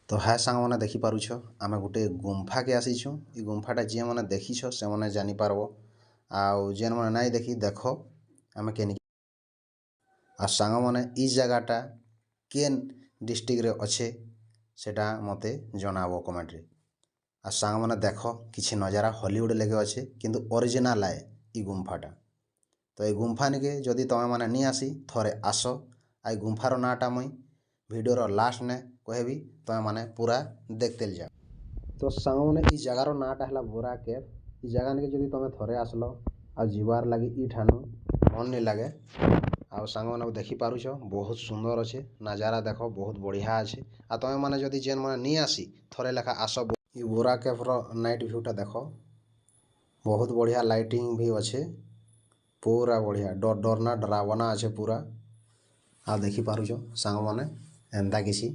तो है सांग मैंने देखिपारुछ आम गोटे गुंफा के आसीछुँ। ई गुंफाटा जी मैंने देखीछ से मैंने जानीपार आउ जेन मैंने नाई देखी देख आम के आ सांग मैंने ई जगहटा केन डिस्ट्रिक्ट रे अच्छे सेटा मते जनाबो कमेंट रे। आ सांग मैंने देख किसी नजारा हॉलीवुड लगे अच्छे किंतु ओरिजिनल आए ई गुंफाटा। तो ये गुंफा निके जदि तुम मैंने नहीं आसी थोड़े आस आई गुंफार नाटा मुई वीडियोर लास्ट ने कहबी तुम मैंने पूरा देखते जाओ। तो सांग मैंने ई जगार नाटा है बोरा केव। ई जगह निके जदि तुम थोड़े आसल आ जीवार लगी ई ठानु मन नहीं लगे। आ सांग मैंने देखी पारुछ बहुत सुंदर अच्छे नजारा देख बहुत बढ़िया अच्छे। आ तुम मैंने जदि जेन मैंने नहीं आसी थोड़े लेखा आस ई बोरा केव्र नाइट भ्यूटा देख बहुत बढ़िया लाइटिंग भी अच्छे पूरा बढ़िया डर डरना डरावना अच्छे पूरा। आ देखी पारुछ सांग मैंने एंता किसी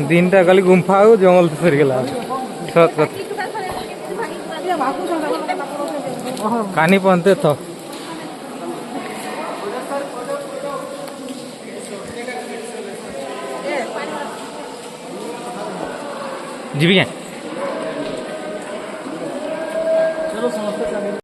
दिन टा खाली गुंफा और जंगल से सरीगला सत कथ कानी पहनते तो जीवी